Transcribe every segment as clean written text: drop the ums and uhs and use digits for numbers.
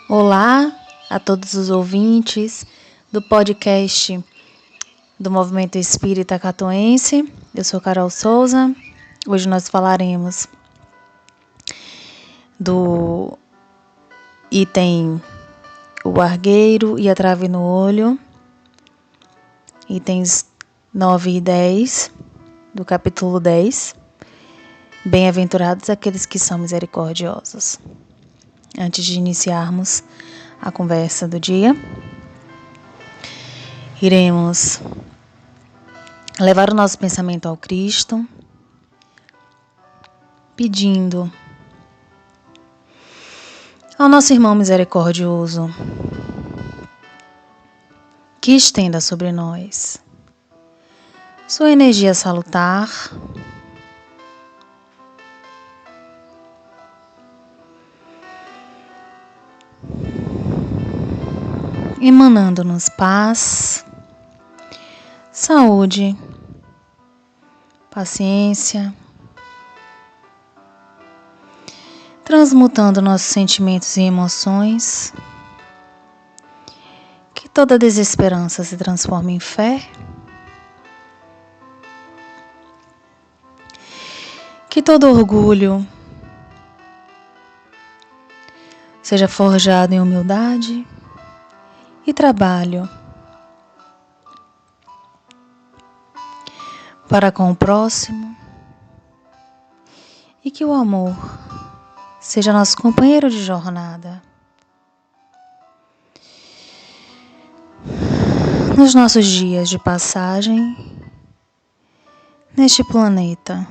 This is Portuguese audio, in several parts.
Olá a todos os ouvintes do podcast do Movimento Espírita Catuense. Eu sou Carol Souza. Hoje nós falaremos do item O Argueiro e a Trave no Olho, itens 9 e 10 do capítulo 10. Bem-aventurados aqueles que são misericordiosos. Antes de iniciarmos a conversa do dia, iremos levar o nosso pensamento ao Cristo, pedindo ao nosso irmão misericordioso que estenda sobre nós sua energia salutar, emanando-nos paz, saúde, paciência, transmutando nossos sentimentos e emoções, que toda desesperança se transforme em fé, que todo orgulho seja forjado em humildade e trabalho para com o próximo, e que o amor seja nosso companheiro de jornada nos nossos dias de passagem neste planeta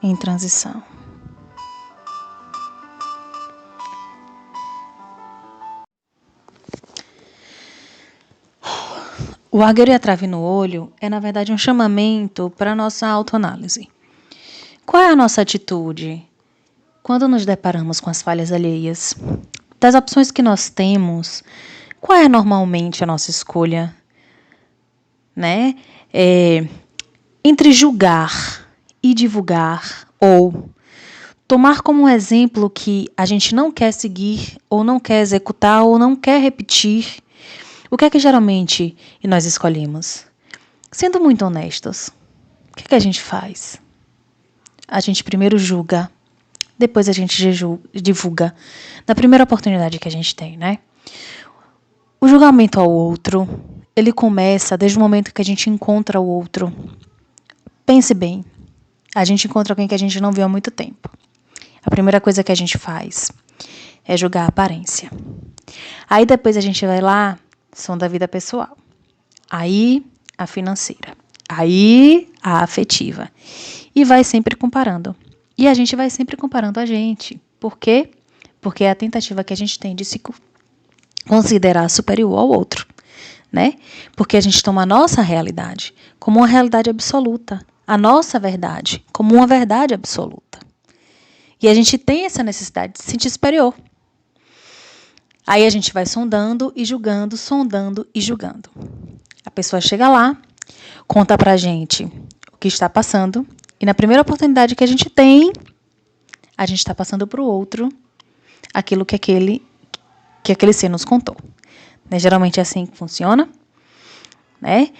em transição. O Argueiro e a Trave no Olho é, na verdade, um chamamento para a nossa autoanálise. Qual é a nossa atitude quando nos deparamos com as falhas alheias? Das opções que nós temos, qual é normalmente a nossa escolha? Entre julgar e divulgar, ou tomar como um exemplo que a gente não quer seguir, ou não quer executar, ou não quer repetir, o que é que geralmente nós escolhemos? Sendo muito honestos, o que é que a gente faz? A gente primeiro julga, depois a gente divulga, na primeira oportunidade que a gente tem, né? O julgamento ao outro, ele começa desde o momento que a gente encontra o outro. Pense bem, a gente encontra alguém que a gente não viu há muito tempo. A primeira coisa que a gente faz é julgar a aparência. Aí depois a gente vai lá, sonda a vida pessoal. Aí a financeira. Aí a afetiva. E vai sempre comparando. E a gente vai sempre comparando a gente. Por quê? Porque é a tentativa que a gente tem de se considerar superior ao outro, né? Porque a gente toma a nossa realidade como uma realidade absoluta, a nossa verdade como uma verdade absoluta. E a gente tem essa necessidade de se sentir superior. Aí a gente vai sondando e julgando, sondando e julgando. A pessoa chega lá, conta pra gente o que está passando, e na primeira oportunidade que a gente tem, a gente está passando para o outro aquilo que aquele ser nos contou. Né? Geralmente é assim que funciona, né?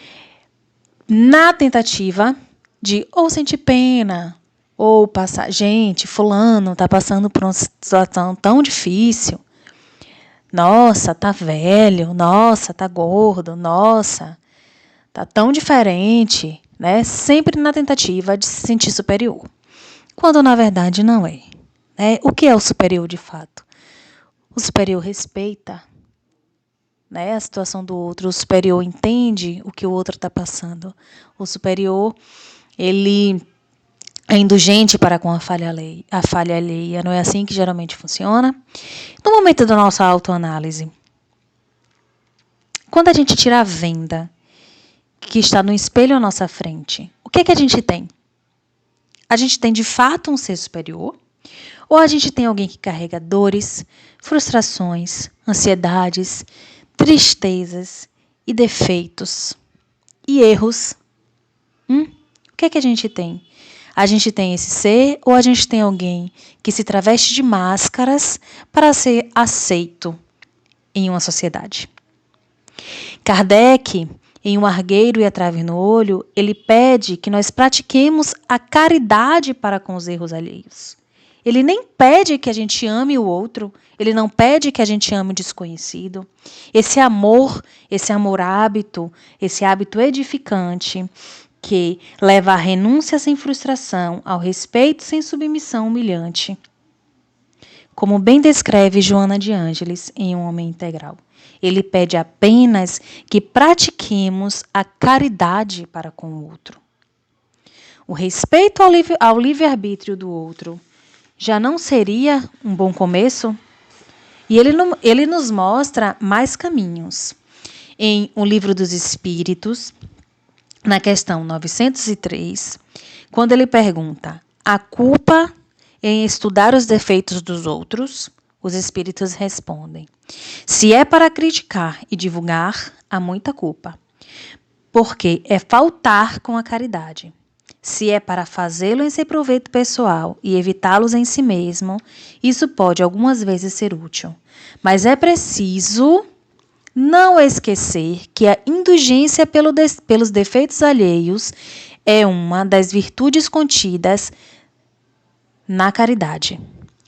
Na tentativa de ou sentir pena, ou passar, gente, fulano está passando por uma situação tão difícil. Nossa, tá velho, nossa, tá gordo, nossa, tá tão diferente, né? Sempre na tentativa de se sentir superior. Quando na verdade não é. Né? O que é o superior de fato? O superior respeita, né, a situação do outro, o superior entende o que o outro está passando. O superior, ele é indulgente para com a falha alheia. Não é assim que geralmente funciona? No momento da nossa autoanálise, quando a gente tira a venda que está no espelho à nossa frente, o que é que a gente tem? A gente tem de fato um ser superior? Ou a gente tem alguém que carrega dores, frustrações, ansiedades, tristezas e defeitos e erros? O que é que a gente tem? A gente tem esse ser ou a gente tem alguém que se traveste de máscaras para ser aceito em uma sociedade. Kardec, em Um Argueiro e a Trave no Olho, ele pede que nós pratiquemos a caridade para com os erros alheios. Ele nem pede que a gente ame o outro, ele não pede que a gente ame o desconhecido. Esse amor hábito, esse hábito edificante, que leva à renúncia sem frustração, ao respeito sem submissão humilhante. Como bem descreve Joana de Ângeles em Um Homem Integral. Ele pede apenas que pratiquemos a caridade para com o outro. O respeito ao livre-arbítrio do outro já não seria um bom começo? E ele nos mostra mais caminhos. Em O Livro dos Espíritos, na questão 903, quando ele pergunta: a culpa em estudar os defeitos dos outros? Os espíritos respondem: se é para criticar e divulgar, há muita culpa, porque é faltar com a caridade. Se é para fazê-lo em seu proveito pessoal e evitá-los em si mesmo, isso pode algumas vezes ser útil. Mas é preciso não esquecer que a indulgência pelos defeitos alheios é uma das virtudes contidas na caridade.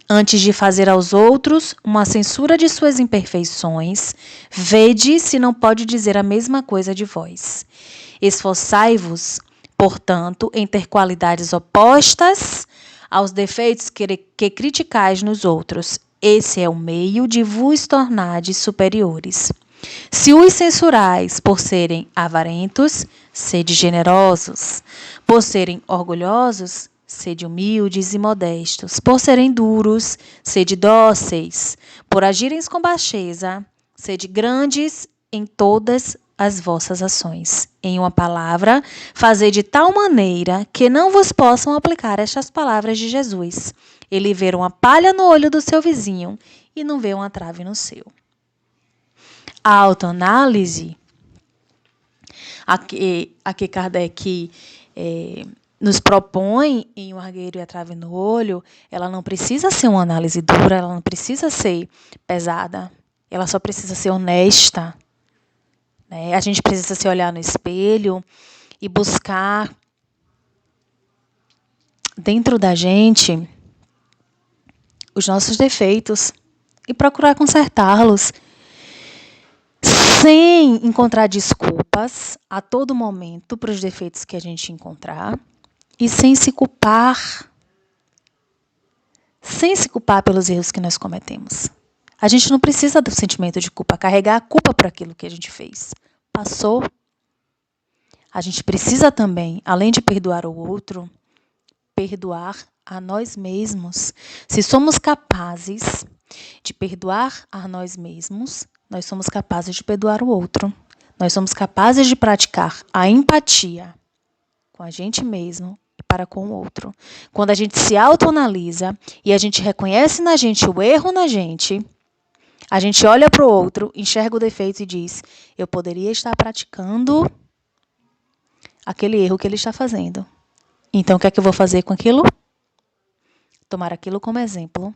Antes de fazer aos outros uma censura de suas imperfeições, vede se não pode dizer a mesma coisa de vós. Esforçai-vos, portanto, em ter qualidades opostas aos defeitos que criticais nos outros. Esse é o meio de vos tornardes superiores. Se os censurais por serem avarentos, sede generosos. Por serem orgulhosos, sede humildes e modestos. Por serem duros, sede dóceis. Por agirem com baixeza, sede grandes em todas as vossas ações. Em uma palavra, fazei de tal maneira que não vos possam aplicar estas palavras de Jesus. Ele vê uma palha no olho do seu vizinho e não vê uma trave no seu. A autoanálise, a que Kardec nos propõe em Um Argueiro e a Trave no Olho, ela não precisa ser uma análise dura, ela não precisa ser pesada, ela só precisa ser honesta. Né? A gente precisa se olhar no espelho e buscar dentro da gente os nossos defeitos e procurar consertá-los, sem encontrar desculpas a todo momento para os defeitos que a gente encontrar e sem se culpar pelos erros que nós cometemos. A gente não precisa do sentimento de culpa, carregar a culpa por aquilo que a gente fez. Passou. A gente precisa também, além de perdoar o outro, perdoar a nós mesmos. Se somos capazes de perdoar a nós mesmos, nós somos capazes de perdoar o outro. Nós somos capazes de praticar a empatia com a gente mesmo e para com o outro. Quando a gente se autoanalisa e a gente reconhece na gente o erro na gente, a gente olha para o outro, enxerga o defeito e diz: eu poderia estar praticando aquele erro que ele está fazendo. Então, o que é que eu vou fazer com aquilo? Tomar aquilo como exemplo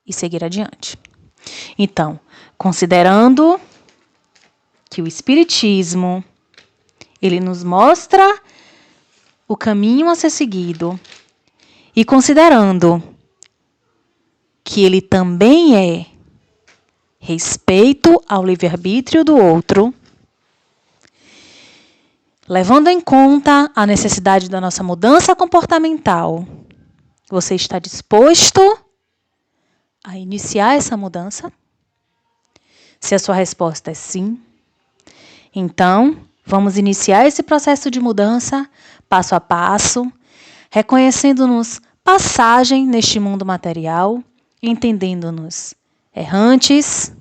e seguir adiante. Então, considerando que o Espiritismo, ele nos mostra o caminho a ser seguido e considerando que ele também é respeito ao livre-arbítrio do outro, levando em conta a necessidade da nossa mudança comportamental, você está disposto a iniciar essa mudança? Se a sua resposta é sim, então vamos iniciar esse processo de mudança passo a passo, reconhecendo-nos passagem neste mundo material, entendendo-nos errantes,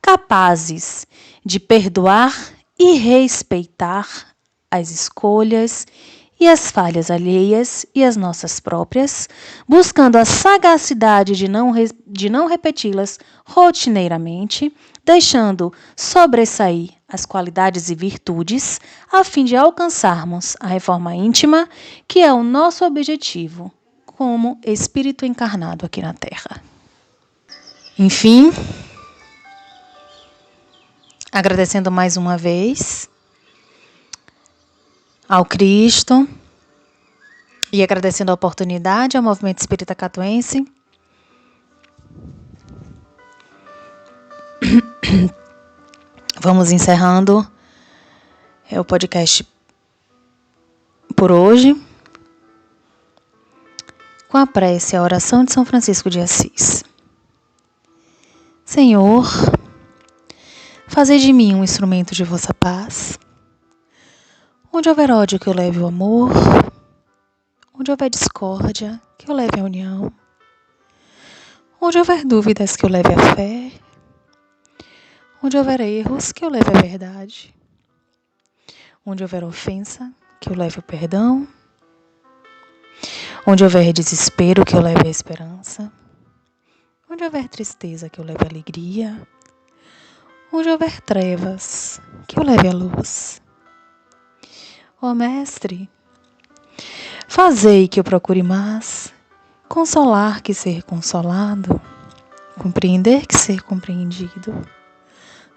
capazes de perdoar e respeitar as escolhas e as falhas alheias e as nossas próprias, buscando a sagacidade de não repeti-las rotineiramente, deixando sobressair as qualidades e virtudes, a fim de alcançarmos a reforma íntima, que é o nosso objetivo como espírito encarnado aqui na Terra. Enfim, Agradecendo mais uma vez ao Cristo e agradecendo a oportunidade ao Movimento Espírita Catuense. Vamos encerrando o podcast por hoje com a prece, a oração de São Francisco de Assis. Senhor, fazei de mim um instrumento de vossa paz. Onde houver ódio, que eu leve o amor. Onde houver discórdia, que eu leve a união. Onde houver dúvidas, que eu leve a fé. Onde houver erros, que eu leve a verdade. Onde houver ofensa, que eu leve o perdão. Onde houver desespero, que eu leve a esperança. Onde houver tristeza, que eu leve a alegria. Onde houver trevas, que eu leve a luz. Ó Mestre, fazei que eu procure mais consolar que ser consolado, compreender que ser compreendido,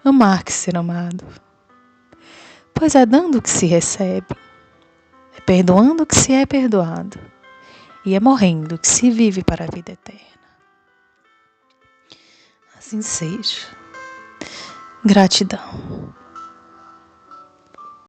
amar que ser amado. Pois é dando que se recebe, é perdoando que se é perdoado, e é morrendo que se vive para a vida eterna. Assim seja. Gratidão.